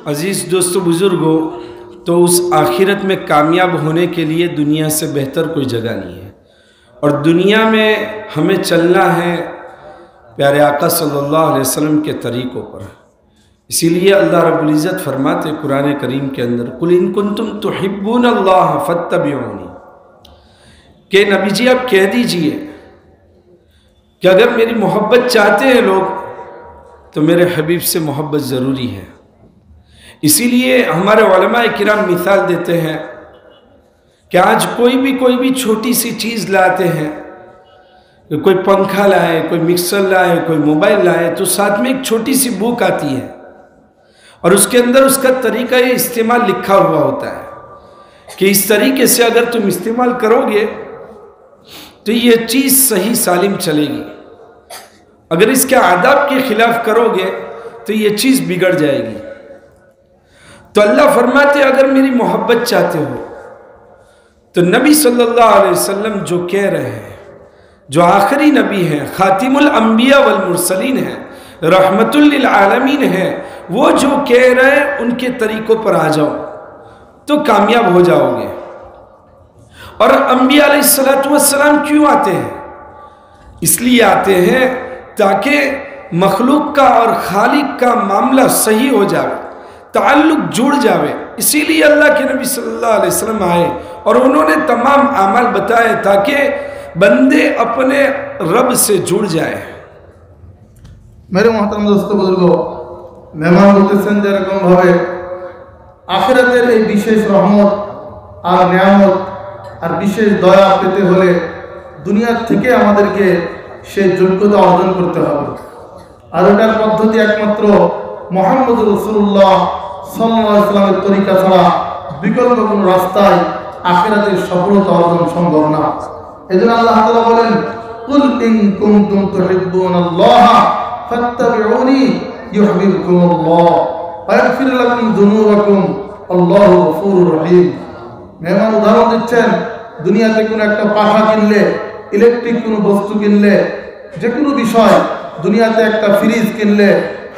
عزیز دوستو بزرگوں، تو اس آخرت میں کامیاب ہونے کے لیے دنیا سے بہتر کوئی جگہ نہیں ہے، اور دنیا میں ہمیں چلنا ہے پیارے آقا صلی اللہ علیہ وسلم کے طریقوں پر۔ اسی لیے اللہ رب العزت فرماتے قرآن کریم کے اندر قُلْ إِن كُنتُمْ تُحِبُّونَ اللَّهَ فَاتَّبِعُونِي، کہ نبی جی آپ کہہ دیجئے کہ اگر میری محبت چاہتے ہیں لوگ تو میرے حبیب سے محبت ضروری ہے۔ اسی لیے ہمارے علماء کرام مثال دیتے ہیں کہ آج کوئی بھی چھوٹی سی چیز لاتے ہیں، کہ کوئی پنکھا لائے، کوئی مکسر لائے، کوئی موبائل لائے، تو ساتھ میں ایک چھوٹی سی بک آتی ہے اور اس کے اندر اس کا طریقہ استعمال لکھا ہوا ہوتا ہے کہ اس طریقے سے اگر تم استعمال کرو گے تو یہ چیز صحیح سالم چلے گی، اگر اس کے آداب کے خلاف کرو گے تو یہ چیز بگڑ جائے گی۔ تو اللہ فرماتے اگر میری محبت چاہتے ہو تو نبی صلی اللہ علیہ وسلم جو کہہ رہے ہیں، جو آخری نبی ہیں، خاتم الانبیاء والمرسلین ہیں، رحمت للعالمین ہیں، وہ جو کہہ رہے ہیں ان کے طریقوں پر آ جاؤ تو کامیاب ہو جاؤ گے۔ اور انبیاء علیہ السلام کیوں آتے ہیں؟ اس لیے آتے ہیں تاکہ مخلوق کا اور خالق کا معاملہ صحیح ہو جائے، تعلق جڑ جاوے۔ اسی لیے اللہ کے نبی صلی اللہ علیہ وسلم آئے اور انہوں نے تمام اعمال بتائے تاکہ بندے اپنے رب سے جڑ جائے۔ میرے محترم دوستو بزرگوں، মেহমান বলতেছেন যেরকম ভাবে আখিরাতের এই বিশেষ রহমত আর নিয়ামত আর বিশেষ দয়া পেতে হলে দুনিয়ার থেকে আমাদেরকে সেই যোগ্যতা অর্জন করতে হবে, আর এটার পদ্ধতি একমাত্র মুহাম্মদ রাসূলুল্লাহ সাল্লাল্লাহু আলাইহি ওয়াসাল্লামের তরিকা ছাড়া বিকল্প কোনো রাস্তায় আখিরাতের সফলতা অর্জন সম্ভব না। এজন্য আল্লাহ তাআলা বলেন কুল ইন কুনতুম তুহিব্বুনাল্লাহ ফাত্তাবিউনি ইউহিব্বুকুমুল্লাহ ওয়া ইয়াগফির লাকুম যুনুবাকুম আল্লাহু গফুরুর রহিম। মেহমান উদাহরণ দিচ্ছেন, দুনিয়াতে কোনো একটা পাখা কিনলে, ইলেকট্রিক কোনো বস্তু কিনলে, যে কোনো বিষয়, দুনিয়াতে একটা ফ্রিজ কিনলে,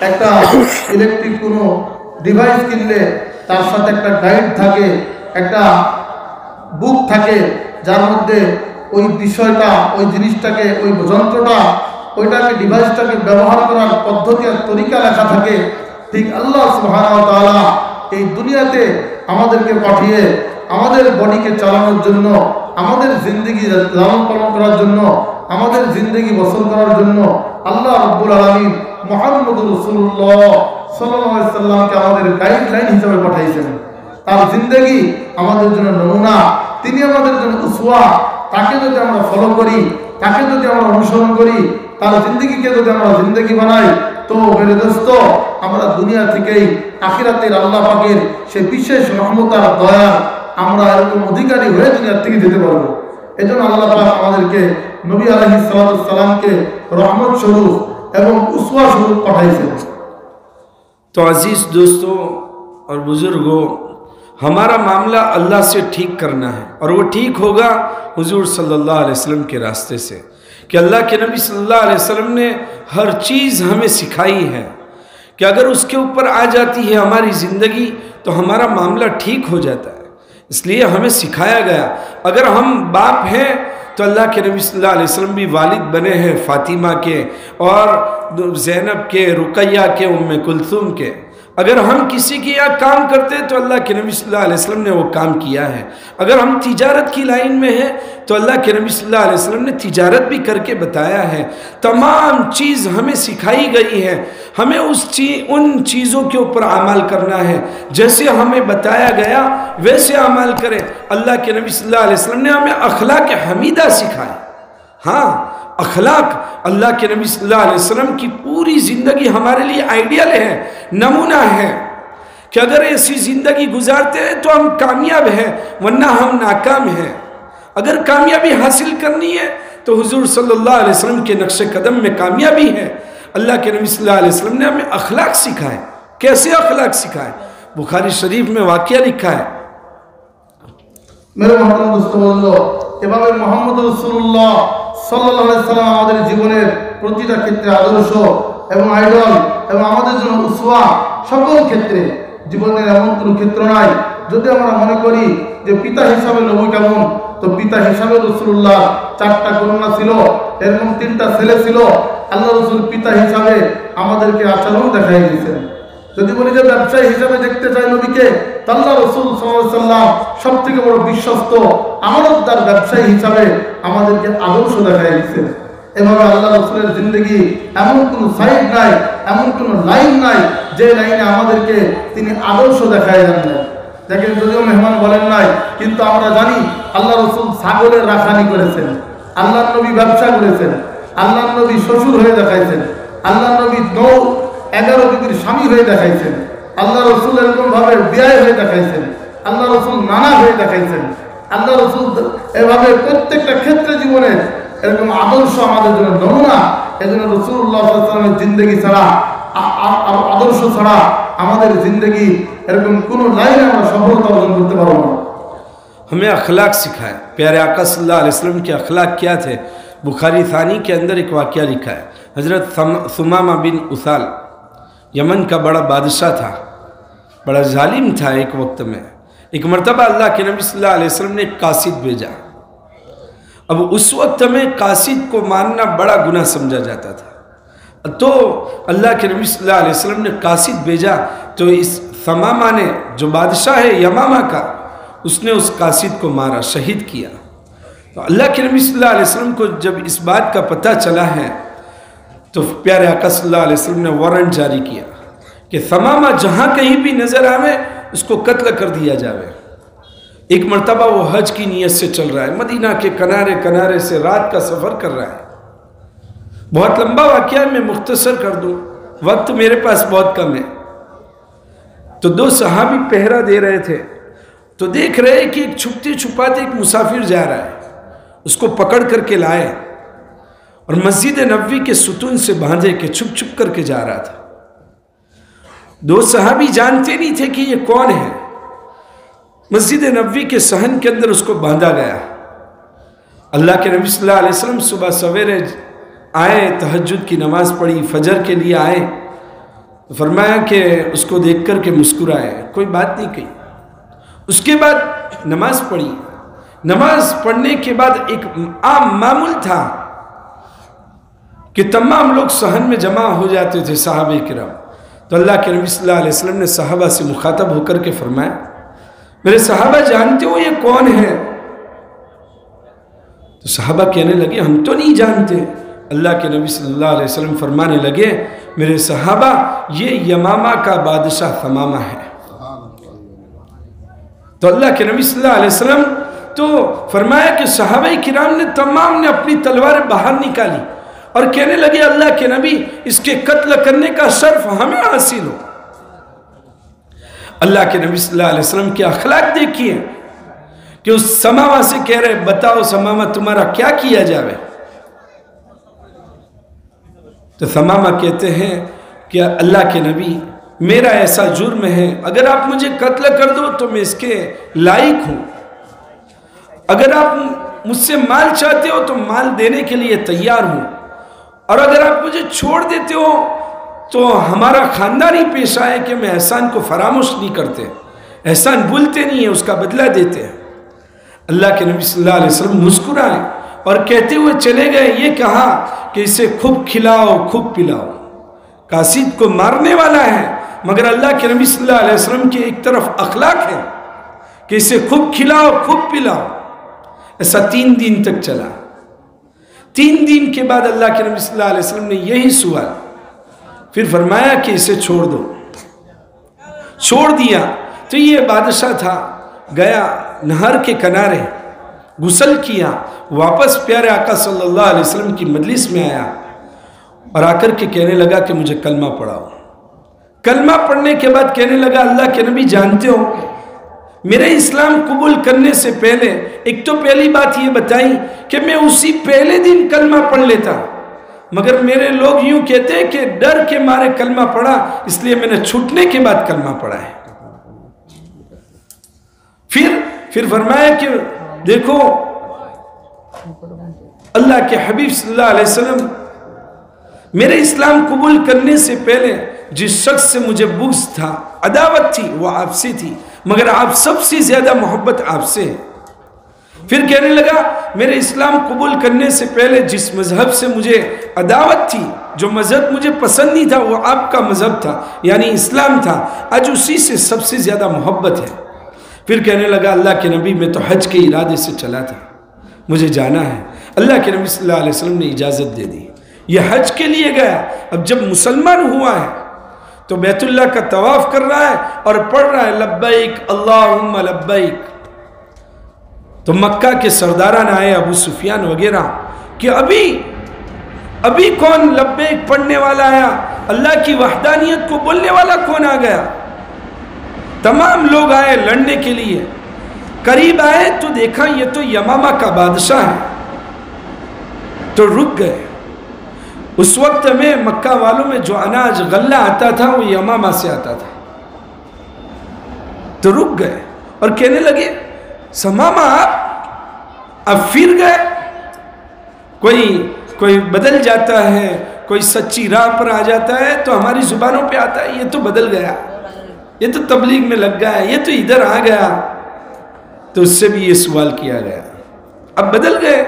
একটা ইলেকট্রিক কোনো ডিভাইস কিনলে তার সাথে একটা গাইড থাকে, একটা বুক থাকে যার মধ্যে ওই বিষয়টা, ওই জিনিসটাকে, ওই যন্ত্রটা, ওইটাকে, ডিভাইসটাকে ব্যবহার করার পদ্ধতি আর তরিকা লেখা থাকে। ঠিক আল্লাহ সুবহানাহু ওয়া তাআলা এই দুনিয়াতে আমাদেরকে পাঠিয়ে আমাদের বডিকে চালানোর জন্য, আমাদের জিন্দেগি লালন পালন করার জন্য, আমাদের জিন্দেগি বসর করার জন্য আল্লাহ রাব্বুল আলামিন মুহাম্মদুর রাসূলুল্লাহ সাল্লাল্লাহু আলাইহি ওয়াসাল্লামকে আমাদের গাইডলাইন হিসেবে পাঠিয়েছেন। তার জিন্দেগি আমাদের জন্য নমুনা, তিনি আমাদের জন্য উসওয়া। তাকে যদি আমরা ফলো করি, তাকে যদি আমরা অনুসরণ করি, তার জিন্দেগিকে যদি আমরা জিন্দেগি বানাই, তো মেরে দোস্ত আমরা দুনিয়া থেকেই আখিরাতের আল্লাহ পাকের সে বিশেষ রহমত আর দয়া আমরা এরকম অধিকারী হয়ে দুনিয়ার থেকে যেতে পারবো। এজন্য আল্লাহ পাক আমাদেরকে নবী আলাইহিস সালাতু সালামকে রহমত স্বরূপ এবং উসওয়া স্বরূপ পাঠাইছেন। تو عزیز دوستوں اور بزرگوں، ہمارا معاملہ اللہ سے ٹھیک کرنا ہے، اور وہ ٹھیک ہوگا حضور صلی اللہ علیہ وسلم کے راستے سے، کہ اللہ کے نبی صلی اللہ علیہ وسلم نے ہر چیز ہمیں سکھائی ہے کہ اگر اس کے اوپر آ جاتی ہے ہماری زندگی تو ہمارا معاملہ ٹھیک ہو جاتا ہے۔ اس لیے ہمیں سکھایا گیا، اگر ہم باپ ہیں تو اللہ کے نبی صلی اللہ علیہ وسلم بھی والد بنے ہیں فاطمہ کے اور زینب کے، رقیہ کے، ام کلثوم کے۔ اگر ہم کسی کی یہاں کام کرتے تو اللہ کے نبی صلی اللہ علیہ وسلم نے وہ کام کیا ہے۔ اگر ہم تجارت کی لائن میں ہیں تو اللہ کے نبی صلی اللہ علیہ وسلم نے تجارت بھی کر کے بتایا ہے۔ تمام چیز ہمیں سکھائی گئی ہے، ہمیں ان چیزوں کے اوپر عمل کرنا ہے، جیسے ہمیں بتایا گیا ویسے عمل کریں۔ اللہ کے نبی صلی اللہ علیہ وسلم نے ہمیں اخلاق حمیدہ سکھائے۔ ہاں، اخلاق اللہ کے نبی صلی اللہ علیہ وسلم کی پوری زندگی ہمارے لیے آئیڈیل ہے، نمونہ ہے کہ اگر ایسی زندگی گزارتے ہیں تو ہم کامیاب ہیں، ورنہ ہم ناکام ہیں۔ اگر کامیابی حاصل کرنی ہے تو حضور صلی اللہ علیہ وسلم کے نقش قدم میں کامیابی ہے۔ اللہ کے نبی صلی اللہ علیہ وسلم نے ہمیں اخلاق سکھائے۔ کیسے اخلاق سکھائے؟ بخاری شریف میں واقعہ لکھا ہے۔ میرے محترم دوستو بزرگوں، এভাবে মুহাম্মদ রাসূলুল্লাহ সাল্লাল্লাহু আলাইহি সাল্লাম আমাদের জীবনের প্রতিটা ক্ষেত্রে আদর্শ এবং আইডল এবং আমাদের জন্য উসওয়া। সকল ক্ষেত্রে জীবনের এমন কোনো ক্ষেত্র নাই যদি আমরা মনে করি যে পিতা হিসাবে নবী কেমন, তো পিতা হিসাবে রাসূলুল্লাহ 4টা কন্যা ছিল, এরকম 3টা ছেলে ছিল। আল্লাহ রাসূল পিতা হিসাবে আমাদেরকে আচরণ দেখাই দিয়েছেন। যদি বলি যে ব্যবসায়ী হিসাবে দেখতে চাই নবীকে, আল্লাহ রাসূল সাল্লাল্লাহু আলাইহি সাল্লাম সবথেকে বড় বিশ্বস্ত আমানতদার ব্যবসায়ী হিসাবে আমাদেরকে আদর্শ দেখাই দিয়েছেন। এভাবে আল্লাহ রাসূলের জিন্দেগি এমন কোনো সাইড নাই, এমন কোনো লাইন নাই যে লাইনে আমাদেরকে তিনি আদর্শ দেখাই দেন না। দেখেন, যদিও মেহমান বলেন নাই, কিন্তু আমরা জানি আল্লাহ রাসূল ছাগলের রাখানি করেছেন, আল্লাহ নবী ব্যবসা করেছেন, আল্লাহ নবী শ্বশুর হয়ে দেখাইছেন, আল্লাহ নবী 11 বিবির স্বামী হয়ে দেখাইছেন, আল্লাহ রাসূল এরকম ভাবে বিয়ে হয়ে দেখাইছেন, আল্লাহ রাসূল নানা হয়ে দেখাইছেন। আল্লাহ রাসূল এভাবে প্রত্যেকটা ক্ষেত্রে জীবনে এরকম আদর্শ আমাদের জন্য নমুনা। এজন্য রাসূলুল্লাহ সাল্লাল্লাহু আলাইহি ওয়াসাল্লামের জিন্দেগি ছাড়া, আদর্শ ছাড়া আমাদের জিন্দেগি এরকম কোনো লাইনে আমরা সফলতা অর্জন করতে পারবো না। हमें अखलाक सिखाए। प्यारे आका सल्लल्लाहु अलैहि वसल्लम के अखलाक क्या थे? बुखारी थानी के अंदर एक वाक़या लिखा है। हज़रत सुमामा बिन उसाल यमन का बड़ा बादशाह था, बड़ा जालिम था। एक वक्त में एक मरतबा अल्लाह के नबी सल्लल्लाहु अलैहि वसल्लम ने एक कासिद भेजा। अब उस वक्त में कासिद को मानना बड़ा गुनाह समझा जाता था, तो अल्लाह के नबी सल्लल्लाहु अलैहि वसल्लम ने कासिद भेजा। तो इस समामा ने, जो बादशाह है यमामा का, उसने उस कासिद को मारा, शहीद किया। तो अल्लाह के नबी सल्लल्लाहु अलैहि वसल्लम को जब इस बात का पता चला है, तो प्यारे आका सल्लल्लाहु अलैहि वसल्लम ने वारंट जारी किया कि समामा जहाँ कहीं भी नजर आवे उसको कत्ल कर दिया जावे। एक मरतबा वो हज की नीयत से चल रहा है, मदीना के किनारे किनारे से रात का सफ़र कर रहा है। बहुत लंबा वाक़या, मैं मुख्तसर कर दूँ, वक्त मेरे पास बहुत कम है। तो 2 सहाबी पहरा दे रहे थे, तो देख रहे कि एक छुपते छुपाते एक मुसाफिर जा रहा है, उसको पकड़ करके लाए और मस्जिद नबवी के सुतून से बांधे के छुप छुप करके जा रहा था। 2 सहाबी जानते नहीं थे कि ये कौन है। मस्जिद नबवी के सहन के अंदर उसको बांधा गया। अल्लाह के नबी सल्लल्लाहु अलैहि वसल्लम सुबह सवेरे आए, तहज्जुद की नमाज पढ़ी, फजर के लिए आए, तो फरमाया कि उसको देख कर के मुस्कुराए, कोई बात नहीं कही। उसके बाद नमाज पढ़ी। नमाज पढ़ने के बाद एक आम मामूल था कि तमाम लोग सहन में जमा हो जाते थे, सहाबे किराम। तो अल्लाह के नबी सल्लल्लाहु अलैहि वसल्लम ने सहाबा से मुखातब होकर के फरमाया, मेरे सहाबा जानते हो ये कौन है? तो सहाबा कहने लगे, हम तो नहीं जानते। अल्लाह के नबी सल्लल्लाहु अलैहि वसल्लम फरमाने लगे, मेरे सहाबा, ये यमामा का बादशाह समामा है। तो अल्लाह के नबी सल्लल्लाहु अलैहि वसल्लम तो फरमाया कि सहाबा किराम ने तमाम ने अपनी तलवारें बाहर निकाली और कहने लगे, अल्लाह के नबी, इसके कत्ल करने का शर्फ हमें हासिल हो। अल्लाह के नबी सल्लल्लाहु अलैहि वसल्लम के अखलाक देखिए कि उस समामा से कह रहे, बताओ समामा तुम्हारा क्या किया जावे? तो समामा कहते हैं कि अल्लाह के नबी, मेरा ऐसा जुर्म है, अगर आप मुझे कत्ल कर दो तो मैं इसके लायक हूँ। अगर आप मुझसे माल चाहते हो तो माल देने के लिए तैयार हूँ, और अगर आप मुझे छोड़ देते हो तो हमारा खानदान ही पेशा है कि मैं एहसान को फरामोश नहीं करते, एहसान भूलते नहीं है, उसका बदला देते हैं। अल्लाह के नबी सल्लल्लाहु अलैहि वसल्लम मुस्कुराए और कहते हुए चले गए, ये कहा कि इसे खूब खिलाओ खूब पिलाओ। कासिद को मारने वाला है, मगर अल्लाह के नबी सल्लल्लाहु अलैहि वसल्लम के एक तरफ अखलाक है कि इसे खूब खिलाओ खूब पिलाओ। ऐसा 3 दिन तक चला। 3 दिन के बाद अल्लाह के नबी सल्लल्लाहु अलैहि वसल्लम ने यही सवाल फिर फरमाया कि इसे छोड़ दो। छोड़ दिया तो ये बादशाह था, गया नहर के किनारे, गुसल किया, वापस प्यारे आका सल्लल्लाहु अलैहि वसल्लम की मजलिस में आया और आकर के कहने लगा कि मुझे कलमा पढ़ाओ। कलमा पढ़ने के बाद कहने लगा, अल्लाह के नबी जानते हो, मेरे इस्लाम कबूल करने से पहले एक तो पहली बात ये बताई कि मैं उसी पहले दिन कलमा पढ़ लेता, मगर मेरे लोग यूं कहते हैं कि डर के मारे कलमा पढ़ा, इसलिए मैंने छूटने के बाद कलमा पढ़ा है। फिर फरमाया कि देखो, اللہ کے حبیب صلی اللہ علیہ وسلم میرے اسلام قبول کرنے سے پہلے جس شخص سے مجھے بغض تھا، عداوت تھی، وہ آپ سے تھی، مگر آپ سب سے زیادہ محبت آپ سے ہے۔ پھر کہنے لگا میرے اسلام قبول کرنے سے پہلے جس مذہب سے مجھے عداوت تھی، جو مذہب مجھے پسند نہیں تھا، وہ آپ کا مذہب تھا، یعنی اسلام تھا، آج اسی سے سب سے زیادہ محبت ہے۔ پھر کہنے لگا اللہ کے نبی میں تو حج کے ارادے سے چلا تھا، مجھے جانا ہے۔ اللہ کے نبی صلی اللہ علیہ وسلم نے اجازت دے دی، یہ حج کے لیے گیا۔ اب جب مسلمان ہوا ہے تو بیت اللہ کا طواف کر رہا ہے اور پڑھ رہا ہے لبیک اللہم لبیک۔ تو مکہ کے سرداران آئے، ابو سفیان وغیرہ، کہ ابھی کون لبیک پڑھنے والا آیا، اللہ کی وحدانیت کو بولنے والا کون آ گیا؟ تمام لوگ آئے لڑنے کے لیے، قریب آئے تو دیکھا یہ تو یمامہ کا بادشاہ ہے، تو رک گئے۔ اس وقت میں مکہ والوں میں جو اناج غلہ آتا تھا وہ یمامہ سے آتا تھا، تو رک گئے اور کہنے لگے سمامہ اب پھر گئے، کوئی بدل جاتا ہے، کوئی سچی راہ پر آ جاتا ہے تو ہماری زبانوں پہ آتا ہے یہ تو بدل گیا، یہ تو تبلیغ میں لگ گیا، یہ تو ادھر آ گیا۔ تو اس سے بھی یہ سوال کیا گیا اب بدل گئے؟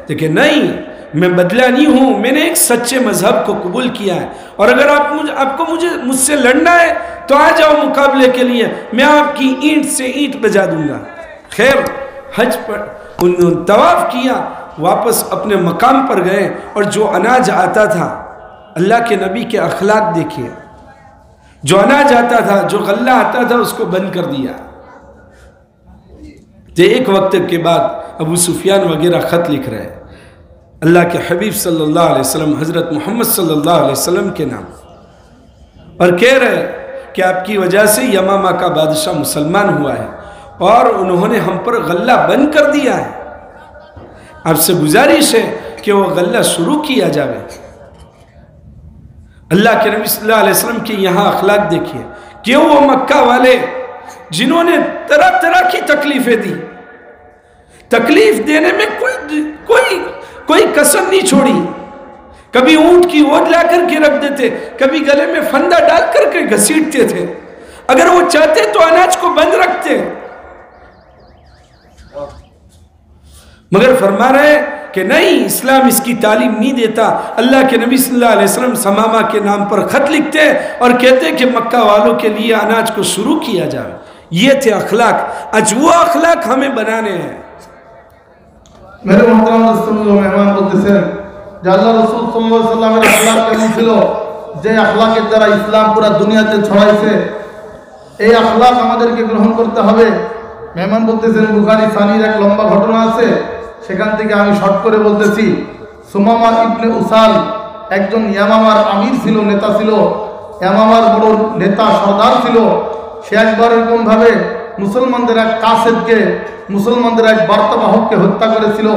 دیکھیں نہیں، میں بدلا نہیں ہوں، میں نے ایک سچے مذہب کو قبول کیا ہے، اور اگر آپ کو مجھ سے لڑنا ہے تو آ جاؤ مقابلے کے لیے، میں آپ کی اینٹ سے اینٹ بجا دوں گا۔ خیر حج پر انہوں نے طواف کیا، واپس اپنے مقام پر گئے، اور جو اناج آتا تھا، اللہ کے نبی کے اخلاق دیکھیے، جو اناج آتا تھا، جو غلہ آتا تھا، اس کو بند کر دیا۔ تو ایک وقت کے بعد ابو سفیان وغیرہ خط لکھ رہے ہیں اللہ کے حبیب صلی اللہ علیہ وسلم، حضرت محمد صلی اللہ علیہ وسلم کے نام، اور کہہ رہے کہ آپ کی وجہ سے یمامہ کا بادشاہ مسلمان ہوا ہے اور انہوں نے ہم پر غلہ بند کر دیا ہے، آپ سے گزارش ہے کہ وہ غلہ شروع کیا جائے۔ اللہ کے نبی صلی اللہ علیہ وسلم کے یہاں اخلاق دیکھیے کہ وہ مکہ والے جنہوں نے طرح طرح کی تکلیفیں دی، تکلیف دینے میں کوئی کسر نہیں چھوڑی، کبھی اونٹ کی اود لا کر کے رکھ دیتے، کبھی گلے میں پھندا ڈال کر کے گھسیٹتے تھے، اگر وہ چاہتے تو اناج کو بند رکھتے، مگر فرما رہے کہ نہیں، اسلام اس کی تعلیم نہیں دیتا۔ اللہ کے نبی صلی اللہ علیہ وسلم سمامہ کے نام پر خط لکھتے اور کہتے کہ مکہ والوں کے لیے اناج کو شروع کیا جائے۔ یہ تھے اخلاق، آج وہ اخلاق ہمیں بنانے ہیں۔ میرے محترم دوستوں و مہمان বলতেছেন যে আল্লাহ রাসূল সাল্লাল্লাহু আলাইহি সাল্লামের اخلاق কেমন ছিল, যে اخلاقের দ্বারা ইসলাম পুরো দুনিয়াতে ছড়াইছে, এই اخلاق আমাদেরকে গ্রহণ করতে হবে। মেহমান বলতেছেন বুখারী সানির এক লম্বা ঘটনা আছে, সেখান থেকে আমি শর্ট করে বলতেছি। সুমামা ইবনে উসাল একজন ইয়ামামার আমির ছিল, নেতা ছিল, ইয়ামামার বড় নেতা সর্দার ছিল। সে একবার এরকম ভাবে মুসলমানদের এক কাসেদকে, মুসলমানদের এক বার্তাবাহককে হত্যা করেছিল।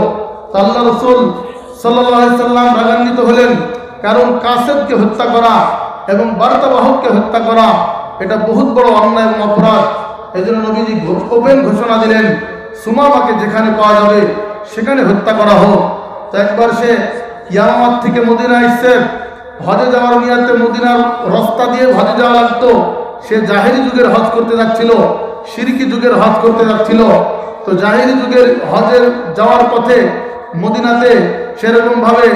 আল্লাহ রাসূল সাল্লাল্লাহু আলাইহি সাল্লাম রাগান্বিত হলেন, কারণ কাসেদকে হত্যা করা এবং বার্তাবাহককে হত্যা করা এটা বহুত বড় অন্যায় এবং অপরাধ। এজন্য নবীজি ওপেন ঘোষণা দিলেন সুমামাকে যেখানে পাওয়া যাবে সেখানে হত্যা করা হোক। তো একবার সে ইয়ামামাত থেকে মদিনা আসছে, হজে যাওয়ার নিয়তে মদিনার রাস্তা দিয়ে হজে যাওয়া লাগতো। সে জাহেরি যুগের হজ করতে যাচ্ছিল, শিরকি যুগের হজ করতে যাচ্ছিল। তো জাহেরি যুগের হজের যাওয়ার পথে মদিনাতে সেরকম ভাবে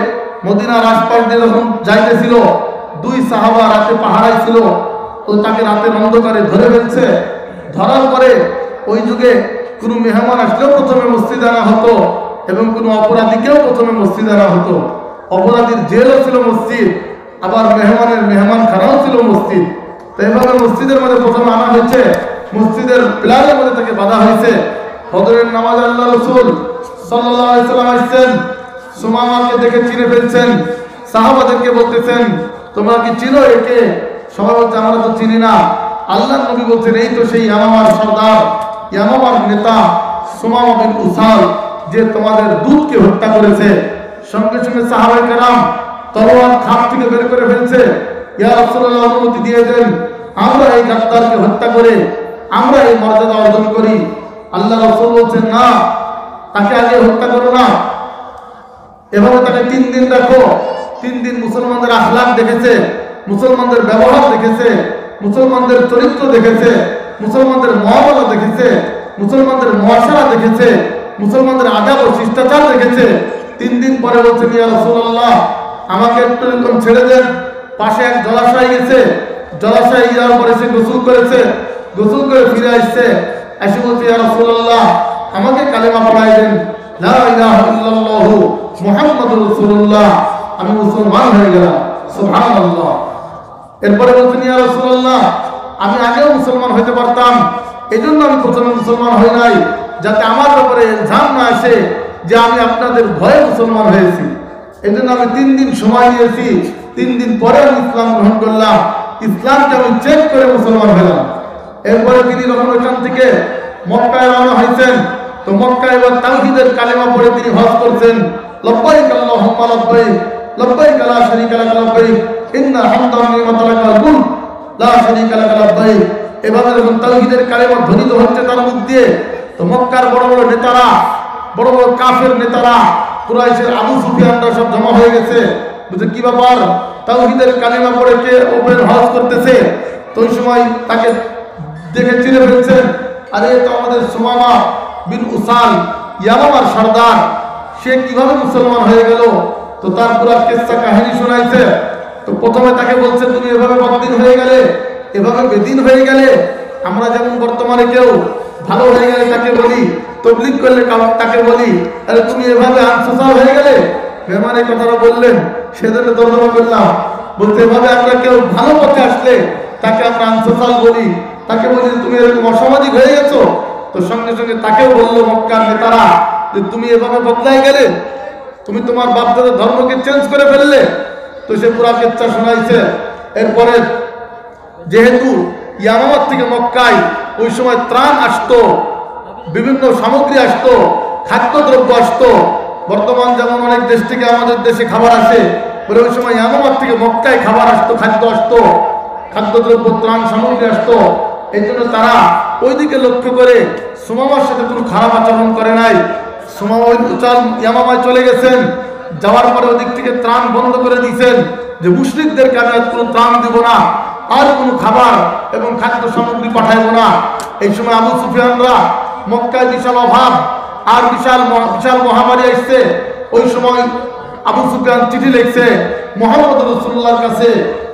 মদিনার আশপাশ দিয়ে যখন যাইতেছিল, দুই সাহাবা রাতে পাহারায় ছিল, তো তাকে রাতের অন্ধকারে ধরে ফেলছে। ধরার পরে ওই যুগে কোনো মেহমান আসলেও প্রথমে মসজিদে আনা হতো এবং কোনো অপরাধীকেও প্রথমে মসজিদে আনা হতো। অপরাধীর জেলও ছিল মসজিদ, আবার মেহমানের মেহমানখানাও ছিল মসজিদ। তো এভাবে মসজিদের মধ্যে প্রথমে আনা হয়েছে, মসজিদের পিলারের মধ্যে তাকে বাঁধা হয়েছে। ফজরের নামাজ আল্লাহ রাসূল সাল্লাল্লাহু আলাইহি সাল্লাম আসছেন, সুমামাকে দেখে চিনে ফেলছেন, সাহাবাদেরকে বলতেছেন তোমরা কি চিনো একে? সবাই বলছে আমরা তো চিনি না। আল্লাহর নবী বলছেন এই তো সেই ইয়ামামার সর্দার, ইয়ামামার নেতা সুমামা বিন উসাল, যে তোমাদের দুধকে হত্যা করেছে। সঙ্গে সঙ্গে সাহাবায়ে কেরাম তলোয়ার খাপ থেকে বের করে ফেলছে। ইয়া রাসূলুল্লাহ অনুমতি দিয়ে দেন, আমরা এই গাদ্দারকে হত্যা করে আমরা এই মর্যাদা অর্জন করি। আল্লাহ রাসূল বলছেন না, তাকে আগে হত্যা করো না, এভাবে তাকে 3 দিন রাখো। 3 দিন মুসলমানদের আখলাক দেখেছে, মুসলমানদের ব্যবহার দেখেছে, মুসলমানদের চরিত্র দেখেছে, মুসলমানদের মুআমালা দেখেছে, মুসলমানদের মুআশারা দেখেছে, মুসলমানদের আদব ও শিষ্টাচার দেখেছে। 3 দিন পরে বলছেন, ইয়া রাসূলুল্লাহ, আমাকে একটু এরকম ছেড়ে দেন। পাশে এক জলাশয় গেছে, জলাশয়ে যাওয়ার পরে সে গোসল করেছে, গোসল করে ফিরে আসছে, এসে বলছে, ইয়া রাসূলুল্লাহ, আমাকে কালেমা পড়াই দেন, লা ইলাহা ইল্লাল্লাহু মুহাম্মাদুর রাসূলুল্লাহ, আমি মুসলমান হয়ে গেলাম। সুবহানাল্লাহ। এরপরে বলছেন, ইয়া রাসূলুল্লাহ, আমি আগেও মুসলমান হইতে পারতাম, এজন্য আমি প্রথমে মুসলমান হই নাই, যাতে আমার ব্যাপারে ইলজাম না আসে যে আমি আপনাদের ভয়ে মুসলমান হয়েছি। এজন্য আমি 3 দিন সময় নিয়েছি, 3 দিন পরে আমি ইসলাম গ্রহণ করলাম, ইসলামকে আমি চেক করে মুসলমান হলাম। এরপরে তিনি যখন ওইখান থেকে মক্কায় রওনা হয়েছেন, তো মক্কায় এবার তাওহীদের কালেমা পড়ে তিনি হজ করছেন। লব্বাইক আল্লাহুম্মা লব্বাইক, লব্বাইক লা শারীকা লাক লব্বাইক, ইন্নাল হামদা ওয়ান নি'মাতা লাক ওয়াল মুলক লা শারীকা লাক লব্বাইক। এভাবে যখন তাওহীদের কালেমা ধ্বনিত হচ্ছে তার মুখ দিয়ে, তো মক্কার বড় বড় নেতারা, বড় বড় কাফের নেতারা, কুরাইশের আবু সুফিয়ানরা সব জমা হয়ে গেছে। বুঝে কি ব্যাপার, তাওহীদের কালেমা পড়ে কে ওপেন হজ করতেছে। তো ওই সময় তাকে দেখে চিনে ফেলছেন, আরে তো আমাদের সুমামা বিন উসাল, ইয়ামামার সর্দার, সে কিভাবে মুসলমান হয়ে গেল। তো তার পুরো কিসসা কাহিনী শোনাইছে। তো প্রথমে তাকে বলছে, তুমি এভাবে বদদিন হয়ে গেলে, এভাবে বেদিন হয়ে গেলে। আমরা যেমন বর্তমানে কেউ ভালো হয়ে গেলে তাকে বলি, তবলিগ করলে তাকে বলি, আরে তুমি এভাবে আনসোশাল হয়ে গেলে। মেহমান এই কথাটা বললেন, সেজন্য তর্জমা করলাম। বলতে এভাবে আমরা কেউ ভালো পথে আসলে তাকে আমরা আনসোশাল বলি, তাকে বলি তুমি এরকম অসামাজিক হয়ে গেছো। তো সঙ্গে সঙ্গে তাকেও বললো মক্কার নেতারা যে তুমি এভাবে বদলাই গেলে, তুমি তোমার বাপদাদার ধর্মকে চেঞ্জ করে ফেললে। তো সে পুরা কিচ্ছা শোনাইছে। এরপরে যেহেতু ইয়ামামার থেকে মক্কায় ওই সময় ত্রাণ আসতো, বিভিন্ন সামগ্রী আসতো, খাদ্যদ্রব্য আসতো। বর্তমান যেমন অনেক দেশ থেকে আমাদের দেশে খাবার আসে, বলে ওই সময় ইয়ামামার থেকে মক্কায় খাবার আসতো, খাদ্য আসতো, খাদ্যদ্রব্য ত্রাণ সামগ্রী আসতো। এই জন্য তারা ওইদিকে লক্ষ্য করে সুমামার সাথে কোনো খারাপ আচরণ করে নাই। সুমামা ইয়ামামায় চলে গেছেন, যাওয়ার পরে ওদিক থেকে ত্রাণ বন্ধ করে দিয়েছেন যে মুশরিকদেরকে আমি আর কোনো ত্রাণ দিব না, আর কোনো খাবার এবং খাদ্য সামগ্রী পাঠাইব না। এই সময় আবু সুফিয়ানরা মক্কায় বিশাল অভাব আর বিশাল মহামারী আসছে। ওই সময় আবু সুফিয়ান চিঠি লিখছে মুহাম্মদ রাসূলুল্লাহর কাছে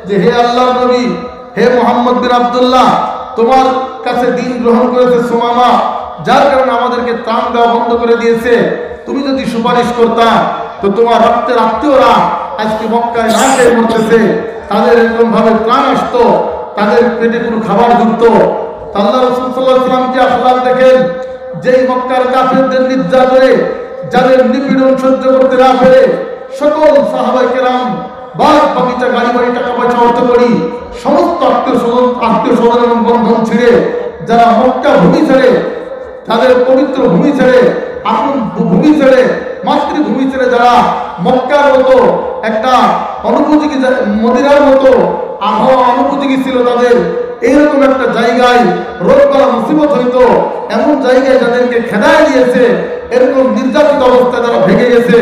যে, হে আল্লাহর নবী, হে মুহাম্মদ বিন আব্দুল্লাহ, তোমার কাছে দিন গ্রহণ করেছে সুমামা, যার কারণে আমাদেরকে ত্রাণ দেওয়া বন্ধ করে দিয়েছে। তুমি যদি সুপারিশ করতা তো তোমার রক্তের আত্মীয়রা আজকে মক্কায় না খেয়ে মরতেছে, তাদের এরকম ভাবে ত্রাণ আসতো, তাদের পেটে কোনো খাবার ঢুকতো। আল্লাহ রাসূল সাল্লাল্লাহু আলাইহি ওয়াসাল্লাম কি আখলাক দেখেন, যেই মক্কার কাফেরদের নির্যাতনে, যাদের নিপীড়ন সহ্য করতে না পেরে সকল সাহাবায়ে কেরাম বাগ বাগিচা, গাড়ি বাড়ি, টাকা পয়সা, অর্থ করি, সমস্ত আত্মীয় স্বজন এবং বন্ধন ছেড়ে যারা মক্কা ভূমি ছেড়ে, তাদের পবিত্র ভূমি ছেড়ে, আপন ভূমি ছেড়ে, মাতৃভূমি ছেড়ে যারা মক্কার মতো একটা অনুভূতিকে, মদিনার মতো আবহাওয়া অনুভূতিকে ছিল তাদের, এইরকম একটা জায়গায় রোগ করা মুসিবত হইতো, এমন জায়গায় যাদেরকে খেদায় দিয়েছে, এরকম নির্যাতিত অবস্থায় তারা ভেঙে গেছে।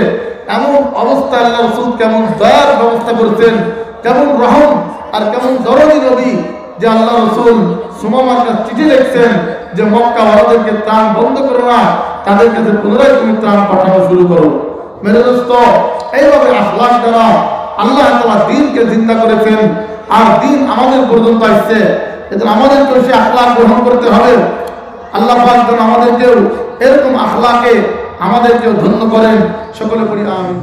এমন অবস্থা আল্লাহ রাসূল কেমন দয়ার ব্যবস্থা করছেন, কেমন রহম আর কেমন দরদি নবী যে আল্লাহ রাসূল সুমামার কাছে চিঠি লিখছেন যে মক্কা ওয়ালাদেরকে ত্রাণ বন্ধ করো না, তাদের কাছে পুনরায় তুমি ত্রাণ পাঠানো শুরু করো। মেরে দোস্ত, এইভাবে আখলাক দ্বারা আল্লাহ তাআলা দ্বীনকে জিন্দা করেছেন আর দ্বীন আমাদের পর্যন্ত আসছে। এজন্য আমাদেরকেও সেই আখলাক গ্রহণ করতে হবে। আল্লাহ পাক যেন আমাদেরকেও এরকম আখলাকে আমাদেরকেও ধন্য করেন। সকলে পড়ি আমিন।